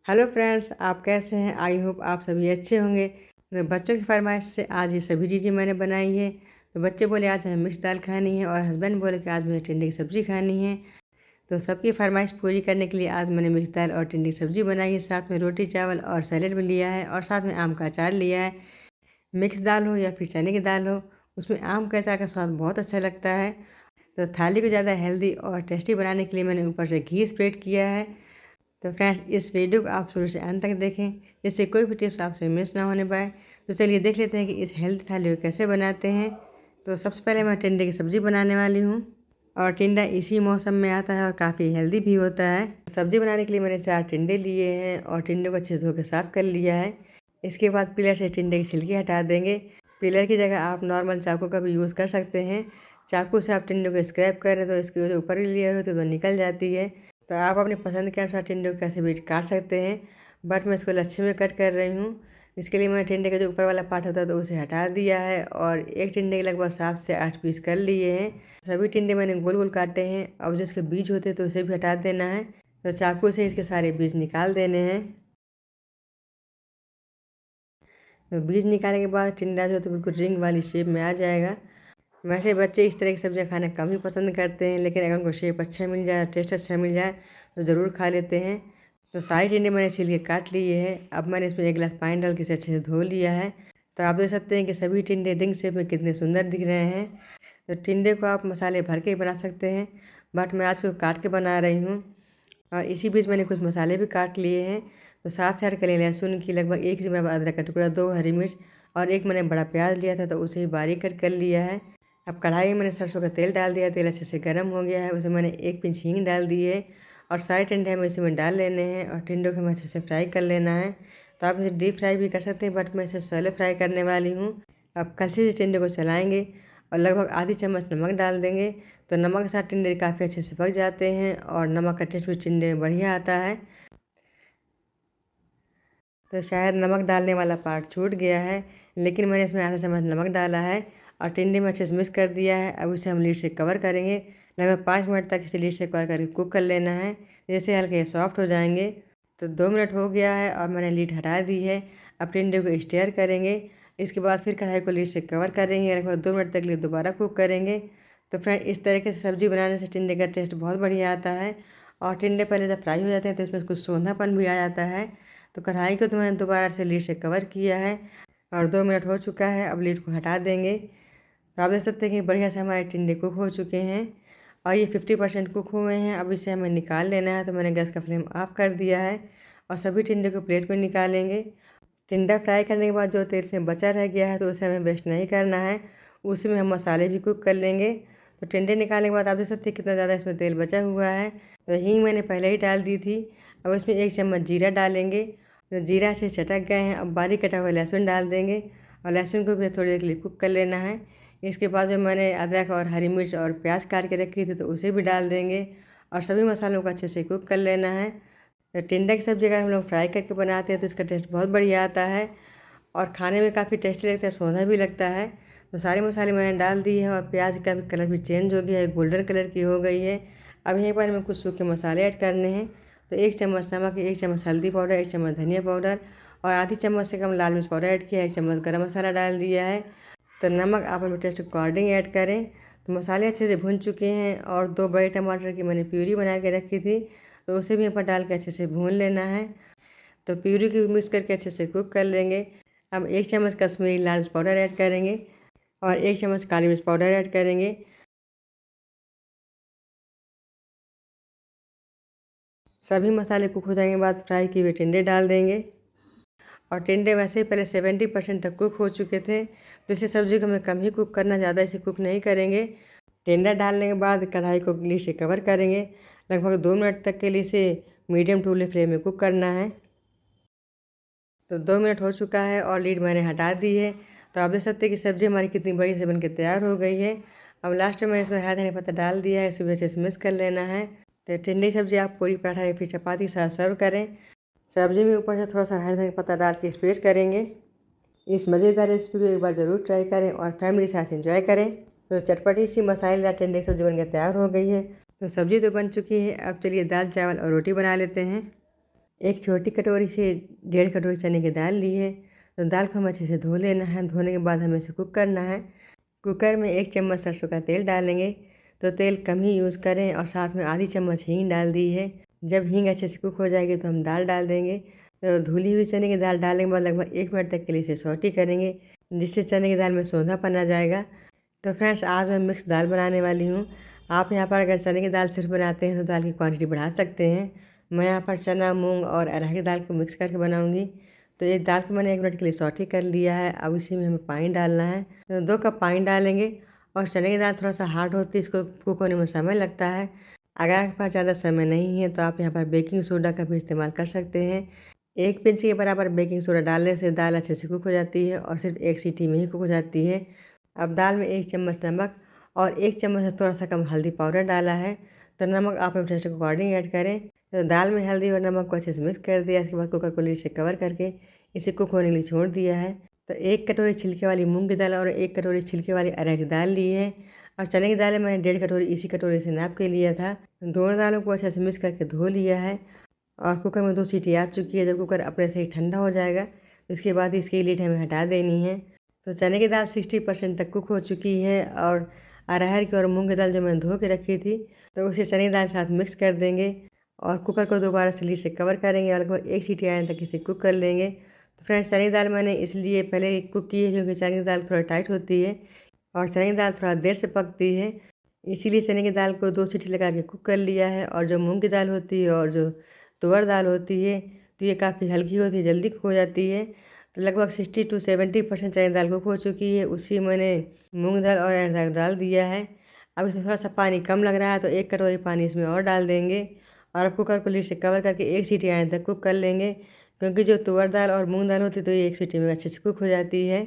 Hello friends, आप कैसे हैं? आई होप आप सभी अच्छे होंगे। तो बच्चों की फरमाइश से आज ये सभी चीज़ें मैंने बनाई है। तो बच्चे बोले आज हमें मिक्स दाल खानी है और हस्बैंड बोले कि आज मुझे टिंडे की सब्ज़ी खानी है। तो सबकी फरमाइश पूरी करने के लिए आज मैंने मिक्स दाल और टिंडे की सब्ज़ी बनाई है। साथ में रोटी चावल और सैलेड भी लिया है और साथ में आम का अचार लिया है। मिक्स दाल हो या फिर चने की दाल हो, उसमें आम के अचार का स्वाद बहुत अच्छा लगता है। तो थाली को ज़्यादा हेल्दी और टेस्टी बनाने के लिए मैंने ऊपर से घी स्प्रेड किया है। तो फ्रेंड्स, इस वीडियो को आप शुरू से अंत तक देखें जिससे कोई भी टिप्स आपसे मिस ना होने पाए। तो चलिए देख लेते हैं कि इस हेल्दी थाली को कैसे बनाते हैं। तो सबसे पहले मैं टिंडे की सब्ज़ी बनाने वाली हूँ और टिंडा इसी मौसम में आता है और काफ़ी हेल्दी भी होता है। सब्ज़ी बनाने के लिए मैंने 4 टिंडे लिए हैं और टिंडे को अच्छे से धो के साफ़ कर लिया है। इसके बाद पीलर से टिंडे की छिलकी हटा देंगे। पीलर की जगह आप नॉर्मल चाकू का भी यूज़ कर सकते हैं। चाकू से आप टिंडे को स्क्रैप करें तो इसकी जो ऊपर की लेयर होती है तो निकल जाती है। तो आप अपनी पसंद के अनुसार टिंडे को कैसे भी काट सकते हैं, बट मैं इसको लच्छे में कट कर रही हूँ। इसके लिए मैंने टिंडे का जो ऊपर वाला पार्ट होता है तो उसे हटा दिया है और एक टिंडे के लगभग 7 से 8 पीस कर लिए हैं। सभी टिंडे मैंने गोल गोल काटे हैं। अब जो इसके बीज होते हैं तो उसे भी हटा देना है। तो चाकू से इसके सारे बीज निकाल देने हैं। तो बीज निकालने के बाद टिंडा जो है तो बिल्कुल रिंग वाली शेप में आ जाएगा। वैसे बच्चे इस तरह की सब्जियां खाना कम ही पसंद करते हैं, लेकिन अगर उनको शेप अच्छा मिल जाए, टेस्ट अच्छा मिल जाए तो ज़रूर खा लेते हैं। तो सारी टिंडे मैंने छील के काट लिए हैं। अब मैंने इसमें 1 गिलास पानी डाल के इसे अच्छे से धो लिया है। तो आप देख सकते हैं कि सभी टिंडे रिंग शेप में कितने सुंदर दिख रहे हैं। तो टिंडे को आप मसाले भर के बना सकते हैं, बट मैं आज इसको काट के बना रही हूँ। और इसी बीच मैंने कुछ मसाले भी काट लिए हैं। तो साथ साथ के लिए लहसुन की लगभग 1 इंच अदरक का टुकड़ा, 2 हरी मिर्च और एक मैंने बड़ा प्याज लिया था तो उसे ही बारीक कर लिया है। अब कढ़ाई में मैंने सरसों का तेल डाल दिया। तेल अच्छे से गर्म हो गया है, उसमें मैंने 1 पिंच हींग डाल दी है और सारे टिंडे हमें इसी में डाल लेने हैं और टिंडों को हमें अच्छे से फ्राई कर लेना है। तो आप इसे डीप फ्राई भी कर सकते हैं, बट मैं इसे सैलो फ्राई करने वाली हूँ। अब कलछी से टिंडे को चलाएँगे और लगभग आधी चम्मच नमक डाल देंगे। तो नमक के साथ टिंडे काफ़ी अच्छे से पक जाते हैं और नमक का टेस्ट भी टिंडे में बढ़िया आता है। तो शायद नमक डालने वाला पार्ट छूट गया है, लेकिन मैंने इसमें आधा चम्मच नमक डाला है और टिंडे में अच्छे से मिक्स कर दिया है। अब इसे हम लीड से कवर करेंगे। लगभग 5 मिनट तक इसे लीड से कवर करके कुक कर लेना है, जैसे हल्के सॉफ्ट हो जाएंगे। तो 2 मिनट हो गया है और मैंने लीड हटा दी है। अब टिंडे को स्टीयर करेंगे। इसके बाद फिर कढ़ाई को लीड से कवर करेंगे, लगभग 2 मिनट तक लिए दोबारा कुक करेंगे। तो फ्रेंड, इस तरीके से सब्ज़ी बनाने से टिंडे का टेस्ट बहुत बढ़िया आता है और टिंडे पहले जब फ्राई हो जाते हैं तो इसमें कुछ सोंधापन भी आ जाता है। तो कढ़ाई को तो मैंने दोबारा से लीड से कवर किया है और 2 मिनट हो चुका है। अब लीड को हटा देंगे। तो आप देख सकते हैं कि बढ़िया से हमारे टिंडे कुक हो चुके हैं और ये 50% कुक हुए हैं। अब इसे हमें निकाल लेना है। तो मैंने गैस का फ्लेम ऑफ कर दिया है और सभी टिंडे को प्लेट में निकालेंगे। टिंडा फ्राई करने के बाद जो तेल से बचा रह गया है तो उसे हमें वेस्ट नहीं करना है, उसी में हम मसाले भी कुक कर लेंगे। तो टिंडे निकालने के बाद आप देख सकते हैं कितना ज़्यादा इसमें तेल बचा हुआ है। तो हींग मैंने पहले ही डाल दी थी। अब इसमें 1 चम्मच जीरा डालेंगे। तो जीरा से चटक गए हैं, अब बारीक कटा हुआ लहसुन डाल देंगे और लहसुन को भी थोड़ी देर के लिए कुक कर लेना है। इसके बाद जो मैंने अदरक और हरी मिर्च और प्याज काट के रखी थी तो उसे भी डाल देंगे और सभी मसालों को अच्छे से कुक कर लेना है। तो टिंडा की सब्ज़ी अगर हम लोग फ्राई करके बनाते हैं तो इसका टेस्ट बहुत बढ़िया आता है और खाने में काफ़ी टेस्टी लगता है, सौंधा भी लगता है। तो सारे मसाले मैंने डाल दिए हैं और प्याज का भी कलर भी चेंज हो गया है, गोल्डन कलर की हो गई है। अब यहीं पर हमें कुछ सूखे मसाले ऐड करने हैं। तो 1 चम्मच नमक, 1 चम्मच हल्दी पाउडर, 1 चम्मच धनिया पाउडर और आधी चम्मच से कम लाल मिर्च पाउडर ऐड किया है, 1 चम्मच गरम मसाला डाल दिया है। तो नमक आप अपने टेस्ट के अकॉर्डिंग ऐड करें। तो मसाले अच्छे से भून चुके हैं और 2 बड़े टमाटर की मैंने प्यूरी बना के रखी थी तो उसे भी ऊपर डाल के अच्छे से भून लेना है। तो प्यूरी को मिक्स करके अच्छे से कुक कर लेंगे। अब 1 चम्मच कश्मीरी लाल मिर्च पाउडर ऐड करेंगे और 1 चम्मच काली मिर्च पाउडर ऐड करेंगे। सभी मसाले कुक हो जाने के बाद फ्राई किए हुए टिंडे डाल देंगे और टिंडे वैसे ही पहले 70% तक कुक हो चुके थे, तो इसी सब्ज़ी को हमें कम ही कुक करना, ज़्यादा इसे कुक नहीं करेंगे। टिंडा डालने के बाद कढ़ाई को लीड से कवर करेंगे। लगभग 2 मिनट तक के लिए इसे मीडियम टू लो फ्लेम में कुक करना है। तो 2 मिनट हो चुका है और लीड मैंने हटा दी है। तो आप देख सकते हैं कि सब्ज़ी हमारी कितनी बड़ी से बनके तैयार हो गई है। अब लास्ट में मैंने इसमें हरा धनिया पत्ता डाल दिया है, इसे भी अच्छे से मिक्स कर लेना है। तो टिंडे की सब्ज़ी आप पूरी पराठा या फिर चपाती के साथ सर्व करें। सब्ज़ी में ऊपर से थोड़ा सा हरा धनिया पत्ता डाल के स्प्रेड करेंगे। इस मज़ेदार रेसिपी को एक बार ज़रूर ट्राई करें और फैमिली के साथ एंजॉय करें। तो चटपटी सी मसालेदार टिंडे की सब्ज़ी बनकर तैयार हो गई है। तो सब्ज़ी तो बन चुकी है, अब चलिए दाल चावल और रोटी बना लेते हैं। एक छोटी कटोरी से 1.5 कटोरी चने की दाल ली है। तो दाल को हमें अच्छे से धो लेना है। धोने के बाद हमें इसे कुक करना है। कुकर में 1 चम्मच सरसों का तेल डालेंगे। तो तेल कम ही यूज़ करें और साथ में आधी चम्मच हींग डाल दी है। जब हींग अच्छे से कुक हो जाएगी तो हम दाल डाल देंगे। तो धुली हुई चने की दाल डालने के बाद लगभग 1 मिनट तक के लिए इसे सौटी करेंगे, जिससे चने की दाल में सोंधापन आ जाएगा। तो फ्रेंड्स, आज मैं मिक्स दाल बनाने वाली हूँ। आप यहाँ पर अगर चने की दाल सिर्फ बनाते हैं तो दाल की क्वांटिटी बढ़ा सकते हैं। मैं यहाँ पर चना, मूंग और अरहर की दाल को मिक्स करके बनाऊँगी। तो ये दाल को मैंने 1 मिनट के लिए सौटी कर लिया है। अब इसी में हमें पानी डालना है। तो 2 कप पानी डालेंगे। और चने की दाल थोड़ा सा हार्ड होती है, इसको कुक होने में समय लगता है। अगर आपके पास ज़्यादा समय नहीं है तो आप यहाँ पर बेकिंग सोडा का भी इस्तेमाल कर सकते हैं। 1 पिंच के बराबर बेकिंग सोडा डालने से दाल अच्छे से कुक हो जाती है और सिर्फ 1 सीटी में ही कुक हो जाती है। अब दाल में 1 चम्मच नमक और 1 चम्मच से थोड़ा सा कम हल्दी पाउडर डाला है। तो नमक आप अपने टेस्ट के अकॉर्डिंग ऐड करें। तो दाल में हल्दी और नमक को अच्छे से मिक्स कर दिया। इसके बाद कुकर को लीड से कवर करके इसे कुक होने के लिए छोड़ दिया है। तो 1 कटोरी छिलके वाली मूंग की दाल और 1 कटोरी छिलके वाली अरहर की दाल ली है। और चने की दाल मैंने 1.5 कटोरी इसी कटोरी से नाप के लिया था। दोनों दालों को अच्छे से मिक्स करके धो लिया है। और कुकर में 2 सीटी आ चुकी है। जब कुकर अपने से ही ठंडा हो जाएगा तो इसके बाद इसकी लीड हमें हटा देनी है। तो चने की दाल 60% तक कुक हो चुकी है। और अरहर की और मूंग की दाल जो मैंने धो के रखी थी तो उसे चने की दाल के साथ मिक्स कर देंगे। और कुकर को दोबारा से लीड से कवर करेंगे और लगभग 1 सीटी आने तक इसे कुक कर लेंगे। तो फ्रेंड्स, चने की दाल मैंने इसलिए पहले कुक की है क्योंकि चने की दाल थोड़ा टाइट होती है और चने की दाल थोड़ा देर से पकती है। इसीलिए चने की दाल को 2 सीटी लगा के कुक कर लिया है। और जो मूंग की दाल होती है और जो तुअर दाल होती है तो ये काफ़ी हल्की होती है, जल्दी कुक हो जाती है। तो लगभग 60 to 70% चने की दाल कुक हो चुकी है। उसी मैंने मूंग दाल और अरहर दाल डाल दिया है। अब इसमें थोड़ा सा पानी कम लग रहा है तो 1 कटोरी पानी इसमें और डाल देंगे। और अब कुकर को लीड से कवर करके 1 सीटी आने तक कुक कर लेंगे, क्योंकि जो तुअर दाल और मूंग दाल होती है तो ये 1 सीटी में अच्छे से कुक हो जाती है।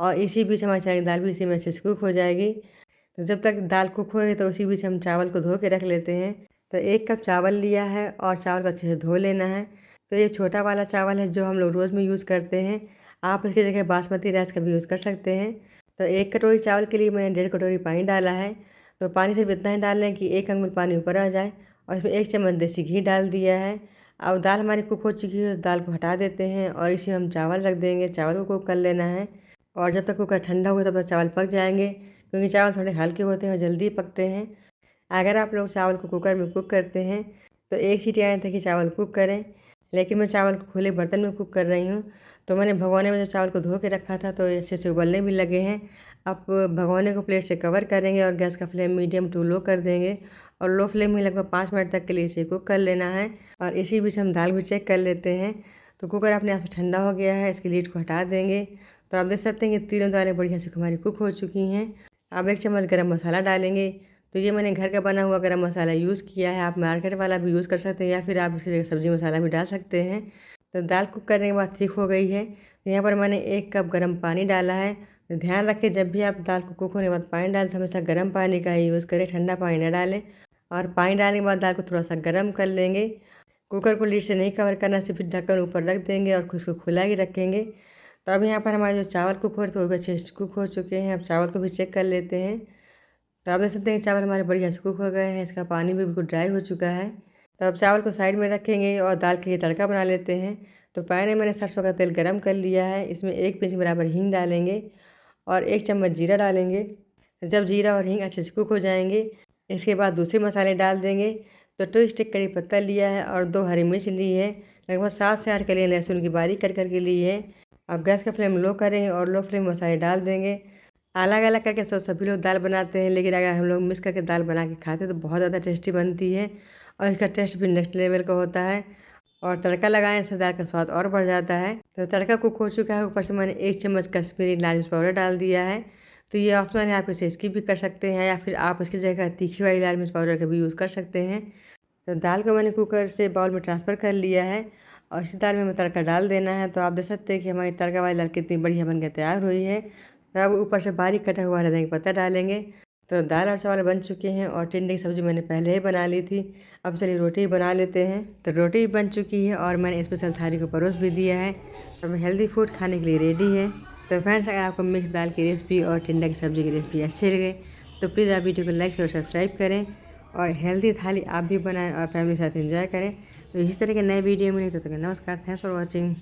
और इसी बीच हमारी चने की दाल भी इसी में अच्छे से कुक हो जाएगी। तो जब तक दाल कुक हो रही है तो उसी बीच हम चावल को धो के रख लेते हैं। तो 1 कप चावल लिया है और चावल को अच्छे से धो लेना है। तो ये छोटा वाला चावल है जो हम लोग रोज़ में यूज़ करते हैं। आप इसकी जगह बासमती राइस का भी यूज़ कर सकते हैं। तो 1 कटोरी चावल के लिए मैंने 1.5 कटोरी पानी डाला है। तो पानी सिर्फ इतना ही डाल लें कि 1 अंगुल पानी ऊपर आ जाए। और इसमें 1 चम्मच देसी घी डाल दिया है। अब दाल हमारी कुक हो चुकी है, उस दाल को हटा देते हैं और इसी में हम चावल रख देंगे। चावल को कुक कर लेना है। और जब तक कुकर ठंडा होगा तब तक चावल पक जाएंगे, क्योंकि चावल थोड़े हल्के होते हैं और जल्दी पकते हैं। अगर आप लोग चावल को कुकर में कुक करते हैं तो 1 सीटी आने तक ही चावल कुक करें। लेकिन मैं चावल को खुले बर्तन में कुक कर रही हूँ। तो मैंने भगोने में जब चावल को धो के रखा था तो ये अच्छे से उबलने भी लगे हैं। अब भगोने को प्लेट से कवर करेंगे और गैस का फ्लेम मीडियम टू लो कर देंगे। और लो फ्लेम में लगभग 5 मिनट तक के लिए इसे कुक कर लेना है। और इसी बीच हम दाल भी चेक कर लेते हैं। तो कुकर अपने आप से ठंडा हो गया है, इसकी लीड को हटा देंगे। तो आप देख सकते हैं कि तीनों दालें बढ़िया से हमारी कुक हो चुकी हैं। अब 1 चम्मच गरम मसाला डालेंगे। तो ये मैंने घर का बना हुआ गरम मसाला यूज़ किया है। आप मार्केट वाला भी यूज़ कर सकते हैं या फिर आप इसकी जगह सब्ज़ी मसाला भी डाल सकते हैं। तो दाल कुक करने के बाद ठीक हो गई है। तो यहाँ पर मैंने 1 कप गर्म पानी डाला है। तो ध्यान रखें, जब भी आप दाल को कुक होने के बाद पानी डालें तो हमेशा गर्म पानी का ही यूज़ करें, ठंडा पानी न डालें। और पानी डालने के बाद दाल को थोड़ा सा गर्म कर लेंगे। कुकर को लीड से नहीं कवर करना, सिर्फ ढक्कन ऊपर रख देंगे और उसको खुला ही रखेंगे। तो अब यहाँ पर हमारे जो चावल कुक हो रहे थे वो भी अच्छे से कुक हो चुके हैं। अब चावल को भी चेक कर लेते हैं। तो आप देख सकते हैं चावल हमारे बढ़िया से कुक हो गए हैं, इसका पानी भी बिल्कुल ड्राई हो चुका है। तो अब चावल को साइड में रखेंगे और दाल के लिए तड़का बना लेते हैं। तो पैन में मैंने सरसों का तेल गरम कर लिया है। इसमें 1 पिंच बराबर हींग डालेंगे और 1 चम्मच जीरा डालेंगे। जब जीरा और हींग अच्छे से कुक हो जाएंगे इसके बाद दूसरे मसाले डाल देंगे। तो 2 स्टिक कड़ी पत्ता लिया है और 2 हरी मिर्च ली है। लगभग 7 से 8 कलियाँ लहसुन की बारीक कर करके ली है। अब गैस का फ्लेम लो करेंगे और लो फ्लेम मसाले डाल देंगे। अलग अलग करके सभी लोग दाल बनाते हैं, लेकिन अगर हम लोग मिक्स करके दाल बना के खाते हैं तो बहुत ज़्यादा टेस्टी बनती है और इसका टेस्ट भी नेक्स्ट लेवल का होता है। और तड़का लगाने से दाल का स्वाद और बढ़ जाता है। तो तड़का कुक हो चुका है। ऊपर से मैंने 1 चम्मच कश्मीरी लाल मिर्च पाउडर डाल दिया है। तो ये ऑप्शनल है, आप इसे स्किप भी कर सकते हैं या फिर आप इसकी जगह तीखी वाली लाल मिर्च पाउडर का भी यूज़ कर सकते हैं। तो दाल को मैंने कुकर से बाउल में ट्रांसफ़र कर लिया है और इसी दाल में हमें तड़का डाल देना है। तो आप देख सकते हैं कि हमारी तड़का वाली दाल कितनी बढ़िया बन के तैयार हुई है। तो अब ऊपर से बारीक कटा हुआ हरा धनिया का पत्ता डालेंगे। तो दाल और चावल बन चुके हैं और टिंडे की सब्ज़ी मैंने पहले ही बना ली थी। अब चलिए रोटी बना लेते हैं। तो रोटी भी बन चुकी है और मैंने स्पेशल थाली को परोस भी दिया है। तो हेल्दी फूड खाने के लिए रेडी है। तो फ्रेंड्स, अगर आपको मिक्स दाल की रेसिपी और टिंडे की सब्ज़ी की रेसिपी अच्छी लगे तो प्लीज़ आप वीडियो को लाइक और सब्सक्राइब करें और हेल्दी थाली आप भी बनाएं और फैमिली के साथ एंजॉय करें। तो इसी तरह के नए वीडियो मिले तो नमस्कार, थैंक्स फॉर वॉचिंग।